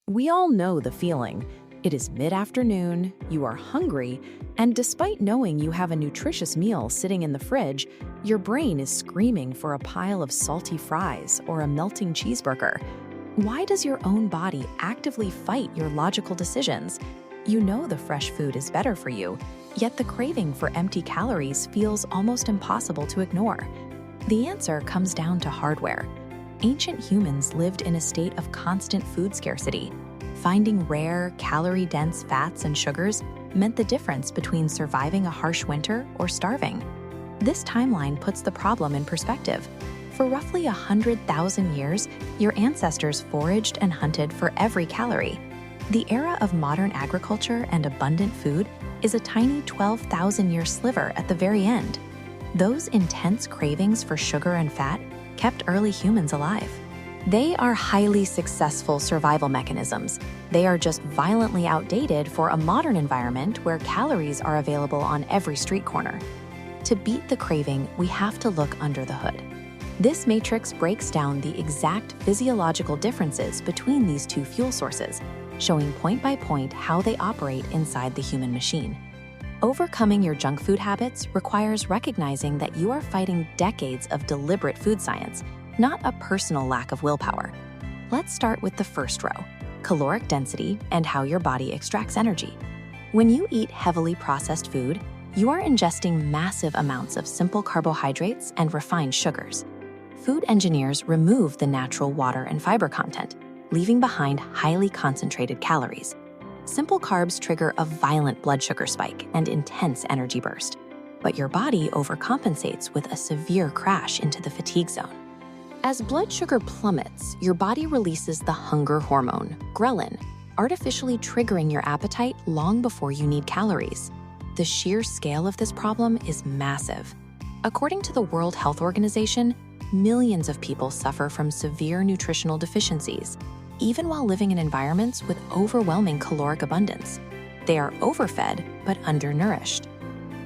We all know the feeling. It is mid-afternoon, you are hungry, and despite knowing you have a nutritious meal sitting in the fridge, your brain is screaming for a pile of salty fries or a melting cheeseburger. Why does your own body actively fight your logical decisions? You know the fresh food is better for you, yet the craving for empty calories feels almost impossible to ignore. The answer comes down to hardware. Ancient humans lived in a state of constant food scarcity. Finding rare, calorie-dense fats and sugars meant the difference between surviving a harsh winter or starving. This timeline puts the problem in perspective. For roughly 100,000 years, your ancestors foraged and hunted for every calorie. The era of modern agriculture and abundant food is a tiny 12,000-year sliver at the very end. Those intense cravings for sugar and fat kept early humans alive. They are highly successful survival mechanisms. They are just violently outdated for a modern environment where calories are available on every street corner. To beat the craving, we have to look under the hood. This matrix breaks down the exact physiological differences between these two fuel sources, showing point by point how they operate inside the human machine. Overcoming your junk food habits requires recognizing that you are fighting decades of deliberate food science, not a personal lack of willpower. Let's start with the first row, caloric density and how your body extracts energy. When you eat heavily processed food, you are ingesting massive amounts of simple carbohydrates and refined sugars. Food engineers remove the natural water and fiber content, leaving behind highly concentrated calories. Simple carbs trigger a violent blood sugar spike and intense energy burst, but your body overcompensates with a severe crash into the fatigue zone. As blood sugar plummets, your body releases the hunger hormone, ghrelin, artificially triggering your appetite long before you need calories. The sheer scale of this problem is massive. According to the World Health Organization, millions of people suffer from severe nutritional deficiencies, even while living in environments with overwhelming caloric abundance. They are overfed but undernourished.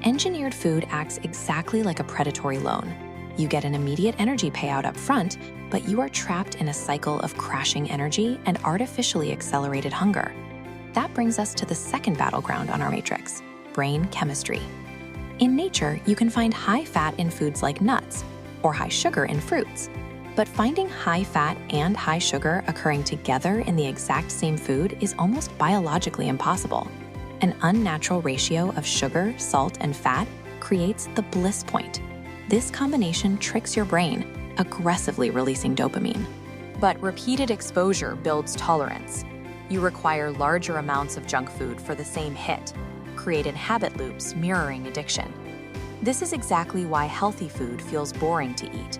Engineered food acts exactly like a predatory loan. You get an immediate energy payout up front, but you are trapped in a cycle of crashing energy and artificially accelerated hunger. That brings us to the second battleground on our matrix, brain chemistry. In nature, you can find high fat in foods like nuts, or high sugar in fruits. But finding high fat and high sugar occurring together in the exact same food is almost biologically impossible. An unnatural ratio of sugar, salt, and fat creates the bliss point. This combination tricks your brain, aggressively releasing dopamine. But repeated exposure builds tolerance. You require larger amounts of junk food for the same hit, creating habit loops mirroring addiction. This is exactly why healthy food feels boring to eat.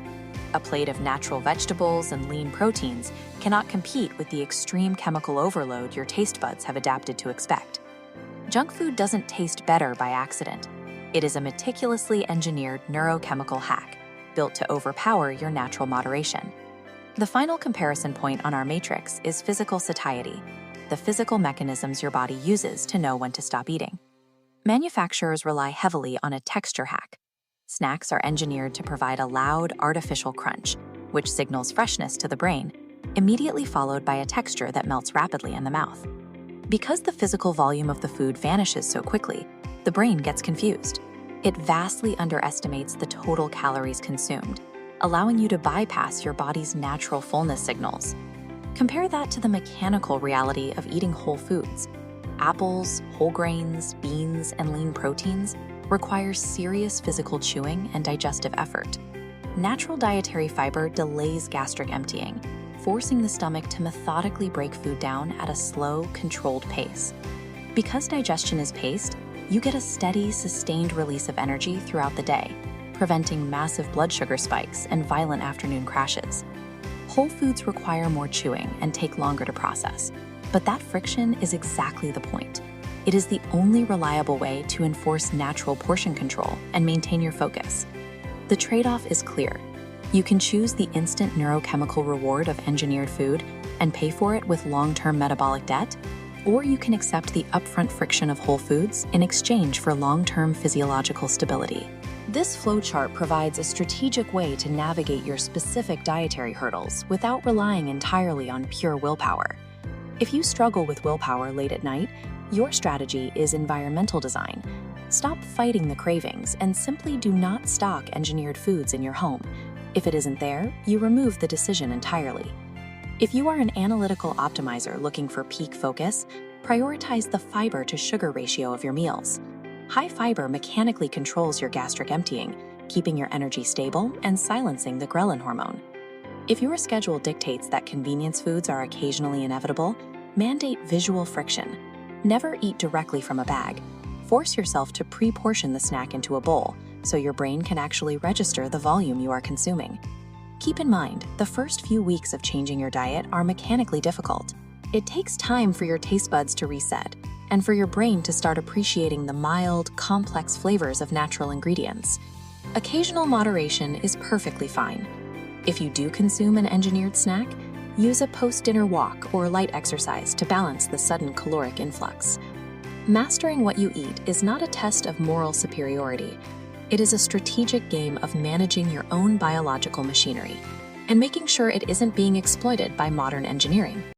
A plate of natural vegetables and lean proteins cannot compete with the extreme chemical overload your taste buds have adapted to expect. Junk food doesn't taste better by accident. It is a meticulously engineered neurochemical hack, built to overpower your natural moderation. The final comparison point on our matrix is physical satiety, the physical mechanisms your body uses to know when to stop eating. Manufacturers rely heavily on a texture hack. Snacks are engineered to provide a loud, artificial crunch, which signals freshness to the brain, immediately followed by a texture that melts rapidly in the mouth. Because the physical volume of the food vanishes so quickly, the brain gets confused. It vastly underestimates the total calories consumed, allowing you to bypass your body's natural fullness signals. Compare that to the mechanical reality of eating whole foods. Apples, whole grains, beans, and lean proteins requires serious physical chewing and digestive effort. Natural dietary fiber delays gastric emptying, forcing the stomach to methodically break food down at a slow, controlled pace. Because digestion is paced, you get a steady, sustained release of energy throughout the day, preventing massive blood sugar spikes and violent afternoon crashes. Whole foods require more chewing and take longer to process, but that friction is exactly the point. It is the only reliable way to enforce natural portion control and maintain your focus. The trade-off is clear. You can choose the instant neurochemical reward of engineered food and pay for it with long-term metabolic debt, or you can accept the upfront friction of whole foods in exchange for long-term physiological stability. This flowchart provides a strategic way to navigate your specific dietary hurdles without relying entirely on pure willpower. If you struggle with willpower late at night, your strategy is environmental design. Stop fighting the cravings and simply do not stock engineered foods in your home. If it isn't there, you remove the decision entirely. If you are an analytical optimizer looking for peak focus, prioritize the fiber to sugar ratio of your meals. High fiber mechanically controls your gastric emptying, keeping your energy stable and silencing the ghrelin hormone. If your schedule dictates that convenience foods are occasionally inevitable, mandate visual friction. Never eat directly from a bag. Force yourself to pre-portion the snack into a bowl so your brain can actually register the volume you are consuming. Keep in mind, the first few weeks of changing your diet are mechanically difficult. It takes time for your taste buds to reset and for your brain to start appreciating the mild, complex flavors of natural ingredients. Occasional moderation is perfectly fine. If you do consume an engineered snack, use a post-dinner walk or light exercise to balance the sudden caloric influx. Mastering what you eat is not a test of moral superiority. It is a strategic game of managing your own biological machinery and making sure it isn't being exploited by modern engineering.